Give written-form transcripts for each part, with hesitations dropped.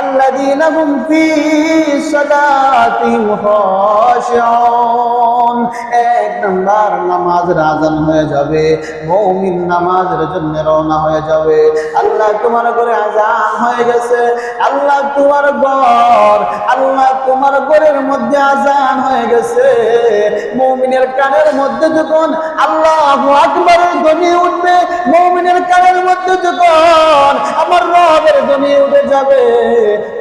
আল্লাযীনা হুম ফী সালাতিহিম খাশিউন। এক নাম্বার, নামাজের আযান হয়ে যাবে, মুমিন নামাজের জন্য রওনা হয়ে যাবে। আল্লাহ তোমার ঘরে আযান হয়ে গেছে, আল্লাহ তোমার ঘর, আল্লাহ তোমার ঘরের মধ্যে আযান হয়ে গেছে। মুমিনের কানের মধ্যে যখন আল্লাহু আকবারের ধ্বনি উঠবে, মুমিনের কানের মধ্যে যখন আমার রবের ধ্বনি উঠে যাবে,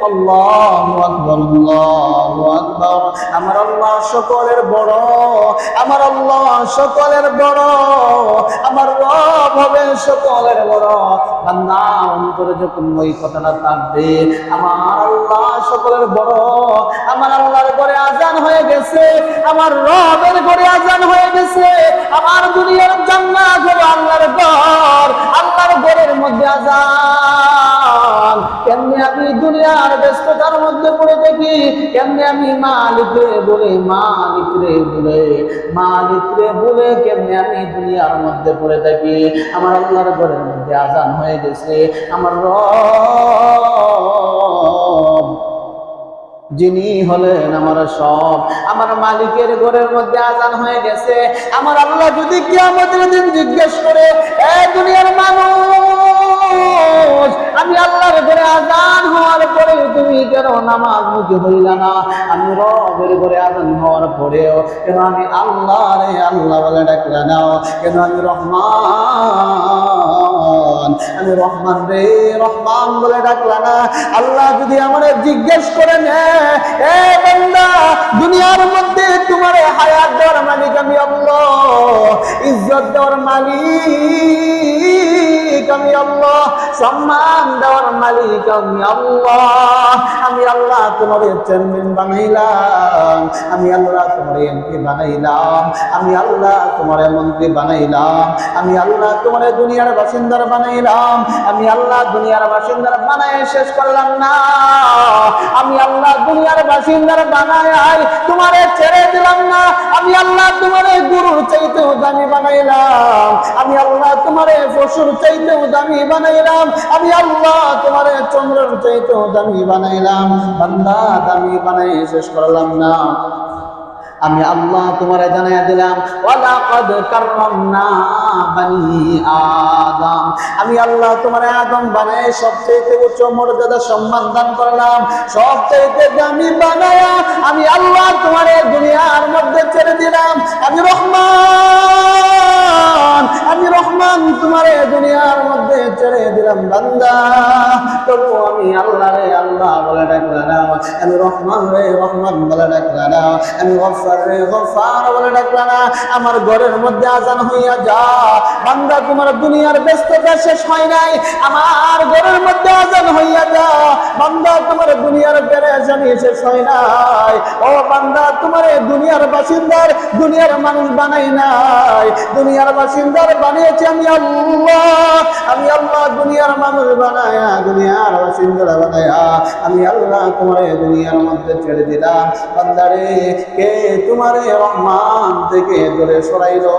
আল্লাহু আকবার, আল্লাহু আকবার, আমার আল্লাহ সকলের বড়, আমার আল্লাহ সকলের বড়, আমার রব হবে সকলের বড়। বান্দার অন্তরে যখন ওই কথাটা থাকবে, আমার আল্লাহ সকলের বড়, আমার আল্লাহর ঘরে আযান হয়ে গেছে, আমার রবের ঘরে আযান হয়ে গেছে, আমার দুনিয়ার জান্নাত হলো আল্লাহর ঘর, আল্লাহর ঘরের মধ্যে আযান। কেমনে আমি দুনিয়ার ব্যস্ততার মধ্যে পড়ে থাকি, কেমনে আমি মালিক রে বলে, মালিক রে বলে, মালিক রে বলে কেমনে আমি দুনিয়ার মধ্যে পড়ে থাকি। আমার আল্লাহর ঘরের মধ্যে আযান হয়ে গেছে, আমার রব যিনি হলেন আমার সব, আমার মালিকের ঘরের মধ্যে আযান হয়ে গেছে। আমার আল্লাহ যদি কিয়ামতের দিন জিজ্ঞেস করে, এ দুনিয়ার মানুষ, আমি আল্লাহর ঘরে আযান হওয়ার পরে তুমি কেন নামাজ মুখী হইলা না? আমি রবের ঘরে আযান হওয়ার পরেও কেন আমি আল্লাহ রে আল্লাহ বলে ডাকলা না? কেন আমি রহমান, আমি রহমান রে রহমান বলে ডাকলা না? আল্লাহ যদি আমাদের জিজ্ঞেস করে নেয়, এ বান্দা, দুনিয়ার মধ্যে তোমার হায়াত দেওয়ার মালিক আমি আল্লাহ, ইজ্জত দেওয়ার মালিক আমি আল্লাহ, সম্মান দেওয়ার মালিক আমি আল্লাহ, আমি আল্লাহ তোমার চেয়ারম্যান বানাইলাম, আমি আল্লাহ তোমার এমপি বানাইলাম, আমি আল্লাহ তোমার মন্ত্রী বানাইলাম, আমি আল্লাহ তোমার দুনিয়ার বাসিন্দার বানাইলাম, আমি আল্লাহ দুনিয়ার বাসিন্দার বানায় শেষ করলাম না, আমি আল্লাহ দুনিয়ার বাসিন্দার বানায় তোমারে ছেড়ে দিলাম না, আমি আল্লাহ তোমারে গরুর চাইতেও দামি বানাইলাম, আমি আল্লাহ তোমারে পশুর চাইতেও দামি বানাইলাম, আমি আল্লাহ তোমারে চন্দ্রের চাইতেও দামি বানাইলাম। বান্দা, দামি বানাই শেষ করলাম না, আমি আল্লাহ তোমারে জানাইয়া দিলাম, ওয়ালাকাদ কাররামনা বানি আদম, আমি আল্লাহ তোমারে আদম বানায় সবচেয়ে উচ্চ মর্যাদা সম্মান দান করলাম, সবচেয়ে দামি বানায়া আমি আল্লাহ তোমারে দুনিয়ার মধ্যে ছেড়ে দিলাম। আমি রহমান, আমি রহমান তোমারে দুনিয়ার মধ্যে ছেড়ে দিলাম। বান্দা, তবু আমি আল্লাহ রে আল্লাহ বলে ডাকলা না, আমি রহমান রে রহমান বলে ডাকলা না, আমি গফফার রে গফফার বলে ডাকলা না। আমার ঘরের মধ্যে আযান হইয়া যা। বান্দা, তোমার দুনিয়ার ব্যস্ততা শেষ হয় নাই, আমার ঘরের মধ্যে আযান হইয়া যা। বান্দা, তোমার দুনিয়ার পেরেশানি শেষ হয় নাই। ও বান্দা, তোমার দুনিয়ার বাসিন্দার, দুনিয়ার মানুষ বানাই নাই, দুনিয়ার বাসিন্দার বানিয়েছি আমি আল্লাহ, আমি আল্লাহ দুনিয়ার মানুষ বানায়া, দুনিয়ার বাসিন্দারা বানায়া আমি আল্লাহ তোমার দুনিয়ার মধ্যে ছেড়ে দিলাম। বান্দারে, কে তোমারে রহমান থেকে দূরে সরাইলো?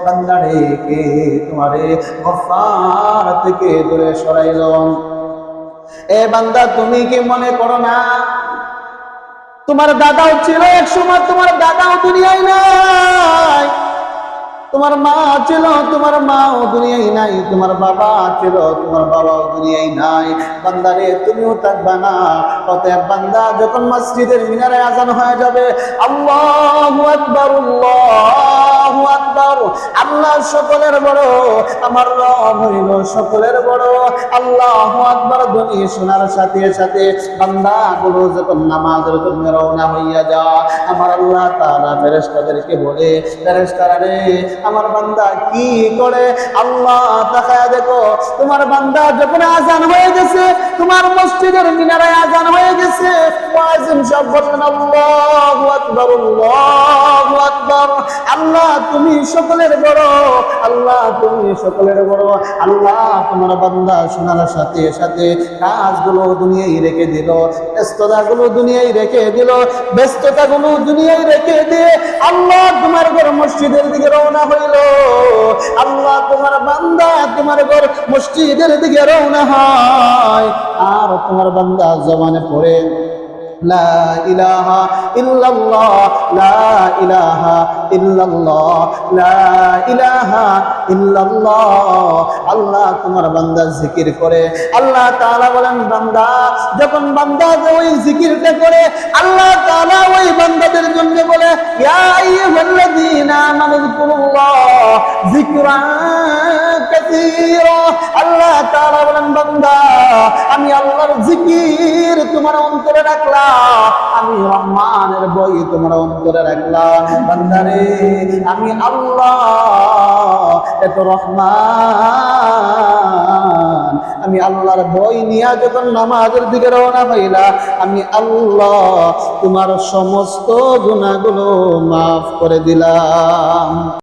বান্দারে, কে তোমারে গফফার থেকে দূরে সরাইলো? এ বান্দা, তুমি কি মনে করো না তোমার দাদাও ছিল এক সময়, তোমার দাদাও দুনিয়ায় নাই, তোমার মা ছিল, তোমার মাও দুনিয়ায় নাই, তোমার বাবা ছিল, তোমার বাবাও দুনিয়ায় নাই। বান্দারে, তুমিও থাকবা না। অতএব বান্দা, যখন মসজিদের মিনারে আযান হয়ে যাবে, আল্লাহু আকবার, আল্লাহু আকবার, আল্লাহ সকলের বড়, আমার রব হইল সকলের বড়, আল্লাহু আকবার ধ্বনি শোনার সাথে সাথে বান্দা গুলো যখন নামাজের জন্য রওনা হইয়া যায়, আমার আল্লাহ তাআলা ফেরেশতাদেরকে বলে, ফেরেশতারা রে, আমার বান্দা কি করে? আল্লাহ তাকায়া দেখো, তোমার বান্দা যখন আযান হয়ে গেছে, তোমার মসজিদের মিনারে আযান হয়ে গেছে, আছে মুয়াজ্জিন সাহেব বললেন আল্লাহু আকবার আল্লাহু আকবার। আল্লাহ তুমি সকলের বড়, আল্লাহ তুমি সকলের বড়। আল্লাহ তোমার বান্দা শোনার সাথে সাথে কাজগুলো দুনিয়ায় রেখে দিল, ব্যস্ততাগুলো দুনিয়ায় রেখে দিল, ব্যস্ততাগুলো দুনিয়ায় রেখে দিয়ে আল্লাহ তোমার ঘর মসজিদের দিকে রওনা হইল। আল্লাহ তোমার বান্দা তোমার ঘর মসজিদের দিকে রওনা হয়, আর তোমার বান্দা জবানে পড়ে লা ইলাহা ইল্লাল্লাহ লা ইলাহা ইল্লাল্লাহ লা ইলাহা ইল্লাল্লাহ। আল্লাহ তোমার বান্দা জিকির করে। আল্লাহ তাআলা বলেন বান্দা যখন বান্দা ওই জিকিরটা করে আল্লাহ তাআলা ওই বান্দাদের জন্য বলে ইয়া আইয়ুহাল্লাযীনা আমানু যিকুরুল্লাহ যিকরান কাসীরা। আল্লাহ তাআলা বলেন বান্দা আমি আল্লাহর জিকির তোমার অন্তরে রাখলাম, আমি রহমানের বই তোমার অন্তরে রাখলাম। বান্দারে আমি আল্লাহ এত রহমান, আমি আল্লাহর বই নিয়ে যখন নামাজের দিকে রওনা হইলা আমি আল্লাহ তোমার সমস্ত গুনাহগুলো মাফ করে দিলাম।